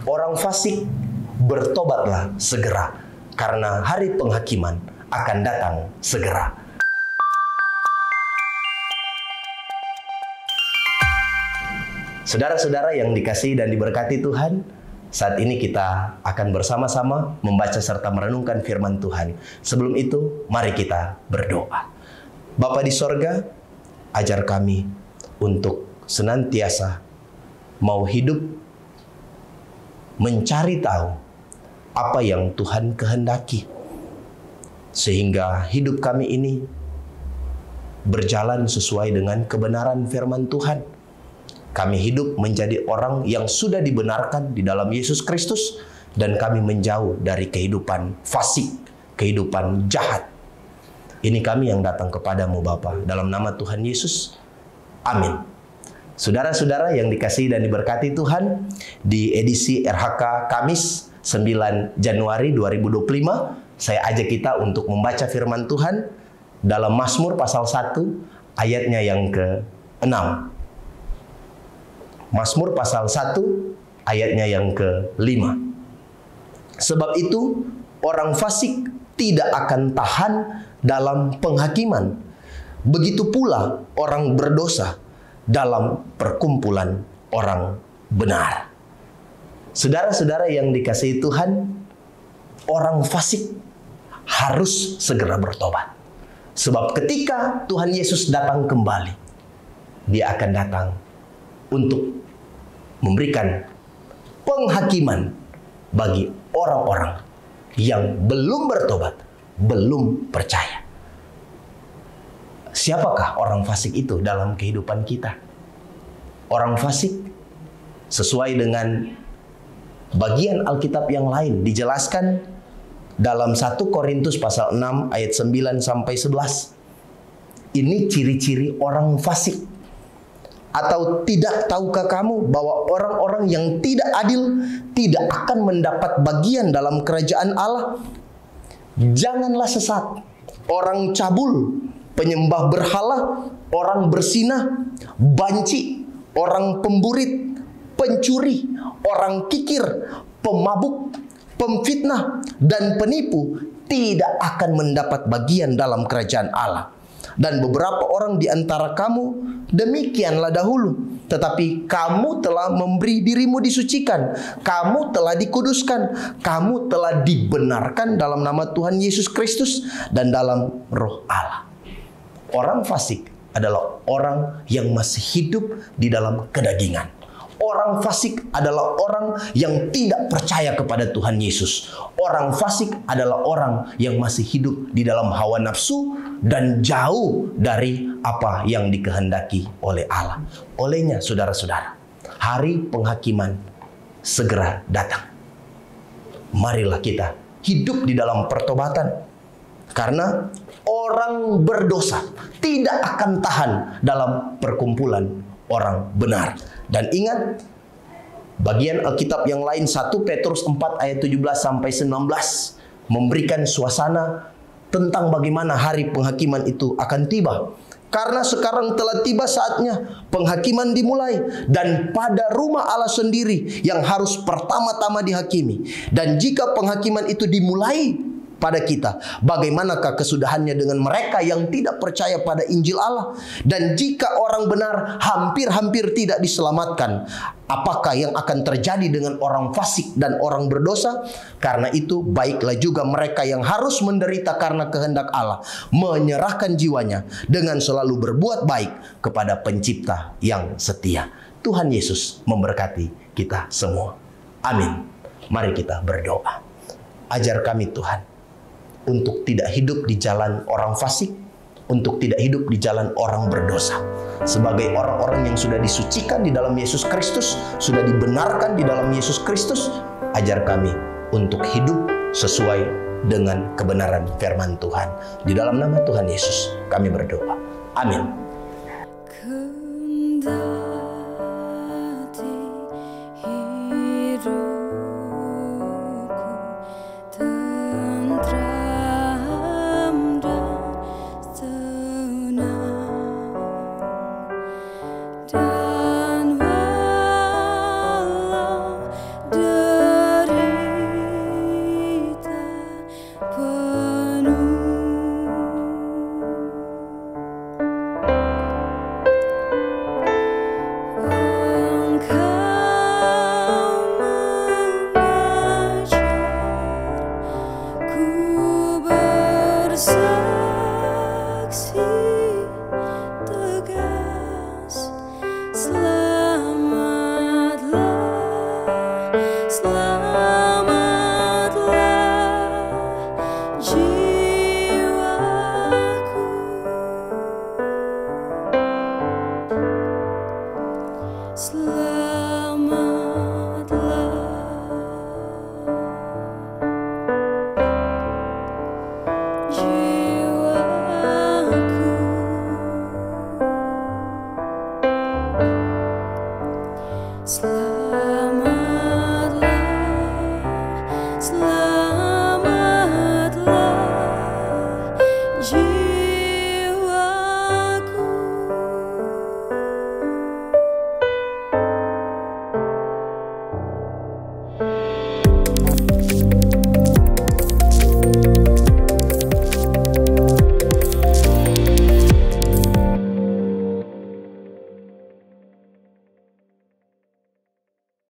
orang fasik, bertobatlah segera, karena hari penghakiman akan datang segera. Saudara-saudara yang dikasihi dan diberkati Tuhan, saat ini kita akan bersama-sama membaca serta merenungkan firman Tuhan. Sebelum itu, mari kita berdoa. Bapa di sorga, ajar kami untuk senantiasa mau hidup mencari tahu apa yang Tuhan kehendaki, sehingga hidup kami ini berjalan sesuai dengan kebenaran firman Tuhan. Kami hidup menjadi orang yang sudah dibenarkan di dalam Yesus Kristus, dan kami menjauh dari kehidupan fasik, kehidupan jahat. Ini kami yang datang kepadamu Bapa, dalam nama Tuhan Yesus. Amin. Saudara-saudara yang dikasihi dan diberkati Tuhan, di edisi RHK Kamis 9 Januari 2025, saya ajak kita untuk membaca firman Tuhan dalam Mazmur pasal 1 ayatnya yang ke-6. Mazmur pasal 1 ayatnya yang ke-5. Sebab itu orang fasik tidak akan tahan dalam penghakiman. Begitu pula orang berdosa dalam perkumpulan orang benar. Saudara-saudara yang dikasihi Tuhan, orang fasik harus segera bertobat. Sebab ketika Tuhan Yesus datang kembali, Dia akan datang untuk memberikan penghakiman bagi orang-orang yang belum bertobat, belum percaya. Siapakah orang fasik itu dalam kehidupan kita? Orang fasik sesuai dengan bagian Alkitab yang lain dijelaskan dalam 1 Korintus pasal 6 ayat 9 sampai 11. Ini ciri-ciri orang fasik. Atau tidak tahukah kamu bahwa orang-orang yang tidak adil tidak akan mendapat bagian dalam kerajaan Allah? Janganlah sesat. Orang cabul, penyembah berhala, orang bersinah, banci, orang pemburit, pencuri, orang kikir, pemabuk, pemfitnah, dan penipu tidak akan mendapat bagian dalam kerajaan Allah. Dan beberapa orang di antara kamu demikianlah dahulu, tetapi kamu telah memberi dirimu disucikan, kamu telah dikuduskan, kamu telah dibenarkan dalam nama Tuhan Yesus Kristus dan dalam Roh Allah. Orang fasik adalah orang yang masih hidup di dalam kedagingan. Orang fasik adalah orang yang tidak percaya kepada Tuhan Yesus. Orang fasik adalah orang yang masih hidup di dalam hawa nafsu dan jauh dari apa yang dikehendaki oleh Allah. Olehnya, saudara-saudara, hari penghakiman segera datang. Marilah kita hidup di dalam pertobatan, karena orang berdosa tidak akan tahan dalam perkumpulan orang benar. Dan ingat, bagian Alkitab yang lain 1 Petrus 4 ayat 17 sampai 19 memberikan suasana tentang bagaimana hari penghakiman itu akan tiba. Karena sekarang telah tiba saatnya penghakiman dimulai, dan pada rumah Allah sendiri yang harus pertama-tama dihakimi. Dan jika penghakiman itu dimulai pada kita, bagaimanakah kesudahannya dengan mereka yang tidak percaya pada Injil Allah? Dan jika orang benar hampir-hampir tidak diselamatkan, apakah yang akan terjadi dengan orang fasik dan orang berdosa? Karena itu baiklah juga mereka yang harus menderita karena kehendak Allah menyerahkan jiwanya dengan selalu berbuat baik kepada Pencipta yang setia. Tuhan Yesus memberkati kita semua. Amin. Mari kita berdoa. Ajar kami Tuhan untuk tidak hidup di jalan orang fasik, untuk tidak hidup di jalan orang berdosa. Sebagai orang-orang yang sudah disucikan di dalam Yesus Kristus, sudah dibenarkan di dalam Yesus Kristus, ajar kami untuk hidup sesuai dengan kebenaran firman Tuhan. Di dalam nama Tuhan Yesus kami berdoa. Amin.